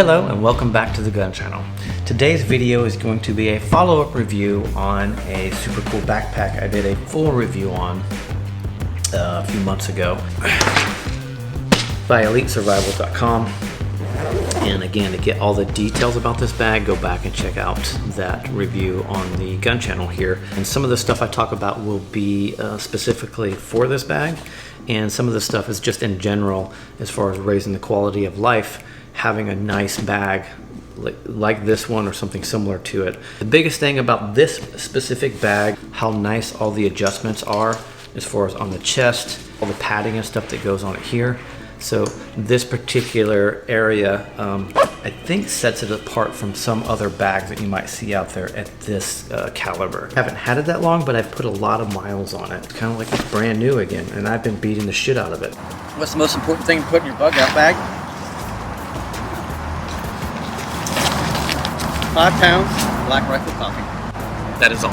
Hello and welcome back to the gun channel. Today's video is going to be a follow-up review on a super cool backpack I did a full review on a few months ago by EliteSurvival.com. And again, to get all the details about this bag, go back and check out that review on the gun channel here. And some of the stuff I talk about will be specifically for this bag, and some of the stuff is just in general as far as raising the quality of life, having a nice bag like this one or something similar to it. The biggest thing about this specific bag, how nice all the adjustments are as far as on the chest, all the padding and stuff that goes on it here. So this particular area, I think sets it apart from some other bags that you might see out there at this caliber. I haven't had it that long, but I've put a lot of miles on it. It's kind of like it's brand new again, and I've been beating the shit out of it. What's the most important thing to put in your bug out bag? 5 pounds Black Rifle coffee. That is all.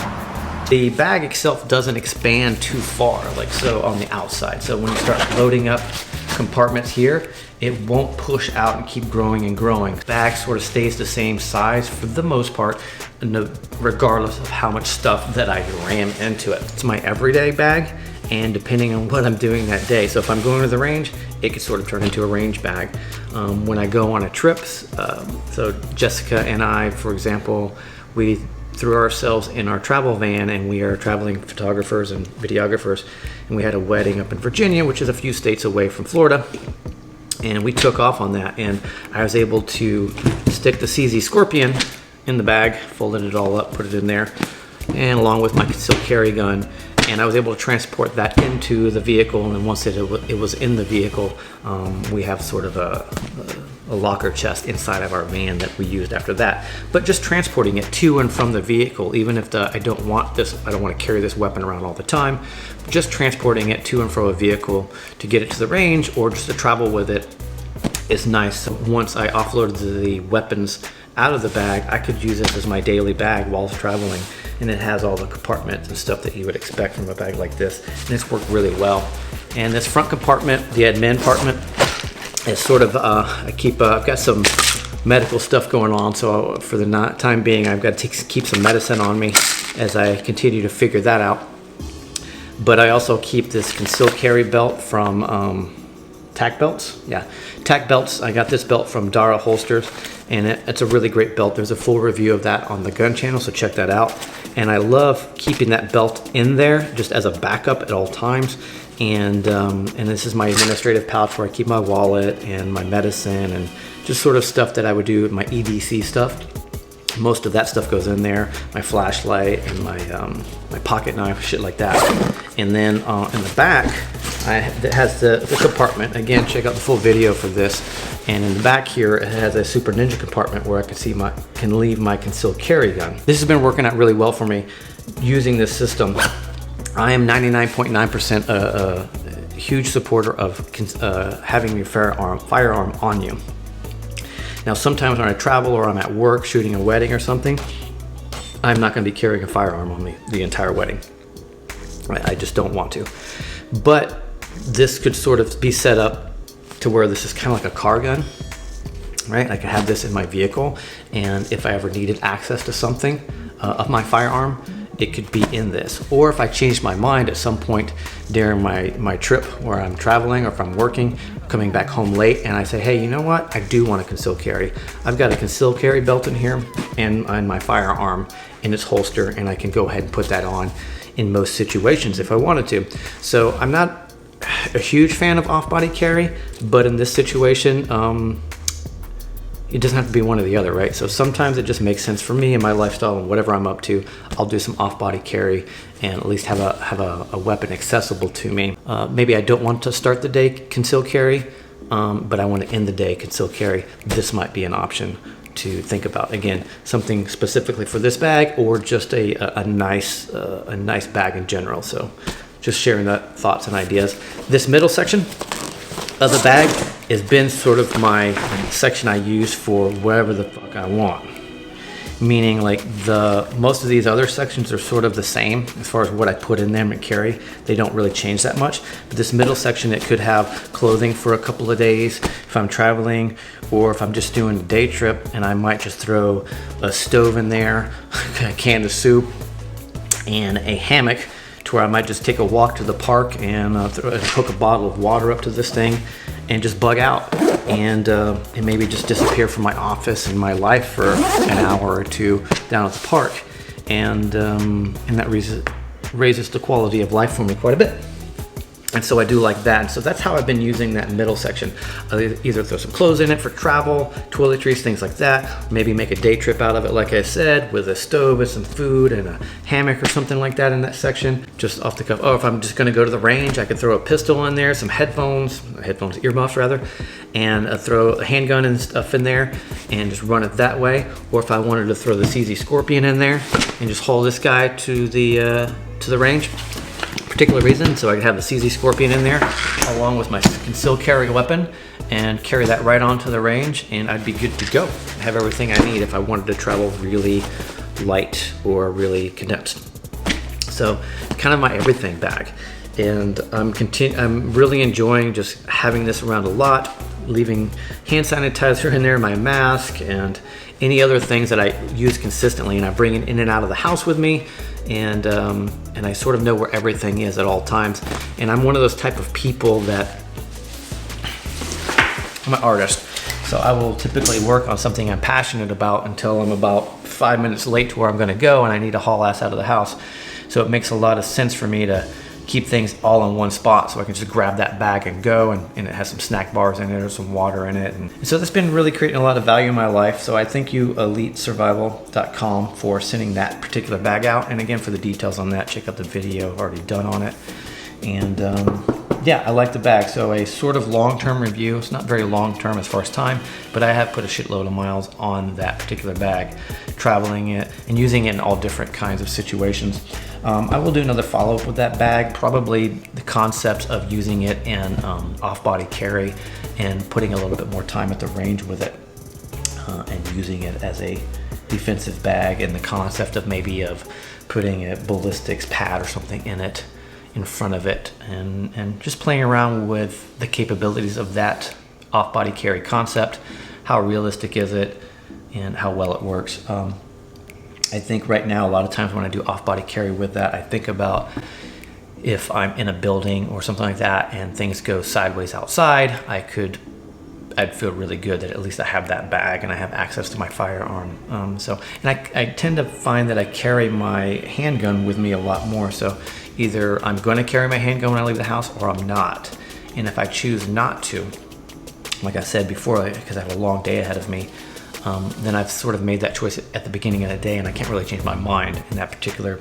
The bag itself doesn't expand too far, like so on the outside. So when you start loading up compartments here, it won't push out and keep growing and growing. The bag sort of stays the same size for the most part, regardless of how much stuff that I ram into it. It's my everyday bag, and depending on what I'm doing that day. So if I'm going to the range, it could sort of turn into a range bag. When I go on a trip, so Jessica and I, for example, we threw ourselves in our travel van, and we are traveling photographers and videographers, and we had a wedding up in Virginia, which is a few states away from Florida, and we took off on that, and I was able to stick the CZ Scorpion in the bag, folded it all up, put it in there, and along with my concealed carry gun, and I was able to transport that into the vehicle. And once it was in the vehicle, we have sort of a locker chest inside of our van that we used after that. But just transporting it to and from the vehicle, even if I don't want to carry this weapon around all the time, just transporting it to and from a vehicle to get it to the range or just to travel with it is nice. So once I offloaded the weapons out of the bag, I could use it as my daily bag while traveling, and it has all the compartments and stuff that you would expect from a bag like this, and it's worked really well. And this front compartment, the admin compartment, is sort of I've got some medical stuff going on, so for the time being I've got to keep some medicine on me as I continue to figure that out. But I also keep this concealed carry belt from Tac Belts. Yeah, Tac Belts. I got this belt from Dara Holsters, and it's a really great belt. There's a full review of that on the gun channel, so check that out. And I love keeping that belt in there just as a backup at all times. And this is my administrative pouch where I keep my wallet and my medicine and just sort of stuff that I would do with my EDC stuff. Most of that stuff goes in there, my flashlight and my pocket knife, shit like that. And then in the back, it has the compartment. Again, check out the full video for this. And in the back here, it has a Super Ninja compartment where I can leave my concealed carry gun. This has been working out really well for me using this system. I am 99.9% a huge supporter of having your firearm on you. Now, sometimes when I travel or I'm at work shooting a wedding or something, I'm not going to be carrying a firearm on me the entire wedding. I just don't want to. But this could sort of be set up to where this is kind of like a car gun, right? I could have this in my vehicle, and if I ever needed access to something of my firearm, it could be in this. Or if I changed my mind at some point during my trip where I'm traveling or if I'm working, coming back home late, and I say, hey, you know what? I do want a concealed carry. I've got a concealed carry belt in here and my firearm in its holster, and I can go ahead and put that on in most situations if I wanted to. So I'm not a huge fan of off-body carry, but in this situation, it doesn't have to be one or the other, right? So sometimes it just makes sense for me and my lifestyle and whatever I'm up to. I'll do some off-body carry and at least have a weapon accessible to me. Maybe I don't want to start the day concealed carry, but I want to end the day concealed carry. This might be an option to think about. Again, something specifically for this bag, or just a nice bag in general. So just sharing that thoughts and ideas. This middle section of the bag has been sort of my section I use for whatever the fuck I want. meaning like most of these other sections are sort of the same as far as what I put in them and carry. They don't really change that much. But this middle section, it could have clothing for a couple of days if I'm traveling, or if I'm just doing a day trip, and I might just throw a stove in there, a can of soup, and a hammock, to where I might just take a walk to the park and hook a bottle of water up to this thing and just bug out, and maybe just disappear from my office and my life for an hour or two down at the park, and that raises the quality of life for me quite a bit. And so I do like that. And so that's how I've been using that middle section. I'll either throw some clothes in it for travel, toiletries, things like that. Maybe make a day trip out of it, like I said, with a stove and some food and a hammock or something like that in that section, just off the cuff. Oh, if I'm just gonna go to the range, I could throw a pistol in there, some earmuffs rather, and throw a handgun and stuff in there and just run it that way. Or if I wanted to throw the CZ Scorpion in there and just haul this guy to the range, particular reason, so I could have the CZ Scorpion in there along with my Conceal carry weapon and carry that right onto the range, and I'd be good to go. I have everything I need if I wanted to travel really light or really condensed. So kind of my everything bag, and I'm really enjoying just having this around a lot, leaving hand sanitizer in there, my mask, and any other things that I use consistently, and I bring it in and out of the house with me, and I sort of know where everything is at all times. And I'm one of those type of people that, I'm an artist, so I will typically work on something I'm passionate about until I'm about 5 minutes late to where I'm gonna go, and I need to haul ass out of the house. So it makes a lot of sense for me to keep things all in one spot, so I can just grab that bag and go, and it has some snack bars in it or some water in it. And so that's been really creating a lot of value in my life. So I thank you, EliteSurvival.com, for sending that particular bag out. And again, for the details on that, check out the video I've already done on it. And yeah, I like the bag. So a sort of long-term review. It's not very long-term as far as time, but I have put a shitload of miles on that particular bag, traveling it and using it in all different kinds of situations. I will do another follow-up with that bag, probably the concept of using it in off-body carry and putting a little bit more time at the range with it, and using it as a defensive bag, and the concept of maybe of putting a ballistics pad or something in it, in front of it, and just playing around with the capabilities of that off-body carry concept. How realistic is it, and how well it works. I think right now, a lot of times when I do off-body carry with that, I think about if I'm in a building or something like that and things go sideways outside, I'd feel really good that at least I have that bag and I have access to my firearm. And I tend to find that I carry my handgun with me a lot more. So either I'm going to carry my handgun when I leave the house, or I'm not. And if I choose not to, like I said before, because I have a long day ahead of me, then I've sort of made that choice at the beginning of the day, and I can't really change my mind in that particular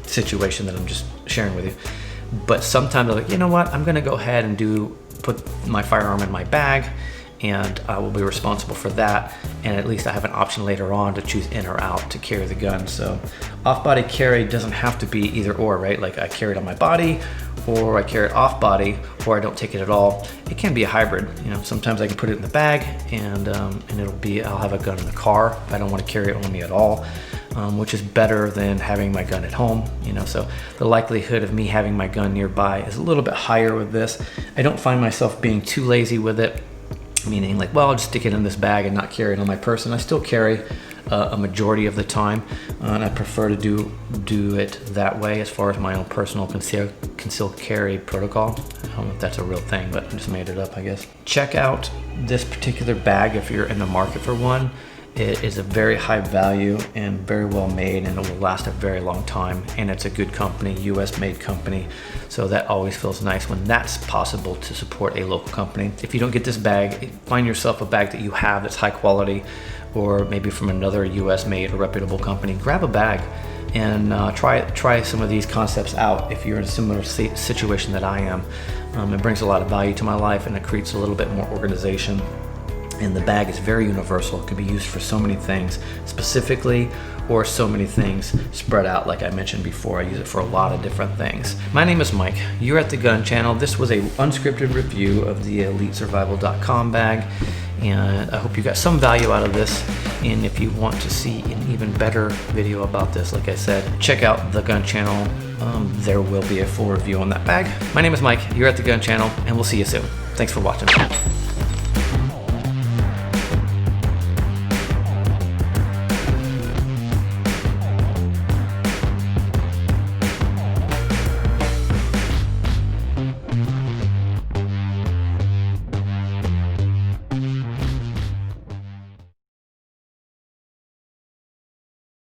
situation that I'm just sharing with you. But sometimes I'm like, you know what, I'm gonna go ahead and put my firearm in my bag, and I will be responsible for that, and at least I have an option later on to choose in or out to carry the gun. So off-body carry doesn't have to be either or, right? Like I carry it on my body, or I carry it off body, or I don't take it at all. It can be a hybrid. You know, sometimes I can put it in the bag, and I'll have a gun in the car if I don't want to carry it on me at all, which is better than having my gun at home. You know, so the likelihood of me having my gun nearby is a little bit higher with this. I don't find myself being too lazy with it, meaning like, well, I'll just stick it in this bag and not carry it on my person. I still carry a majority of the time, and I prefer to do it that way as far as my own personal conceal carry protocol. I don't know if that's a real thing, but I just made it up, I guess. Check out this particular bag if you're in the market for one. It is a very high value and very well made, and it will last a very long time, and it's a good company, US made company, so that always feels nice when that's possible to support a local company. If you don't get this bag, find yourself a bag that you have that's high quality, or maybe from another US made or reputable company. Grab a bag and try some of these concepts out if you're in a similar situation that I am. It brings a lot of value to my life, and it creates a little bit more organization. And the bag is very universal. It can be used for so many things specifically, or so many things spread out. Like I mentioned before, I use it for a lot of different things. My name is Mike. You're at the Gun Channel. This was a unscripted review of the EliteSurvival.com bag, and I hope you got some value out of this. And if you want to see an even better video about this, like I said, check out the Gun Channel. There will be a full review on that bag. My name is Mike, you're at the Gun Channel, and we'll see you soon. Thanks for watching.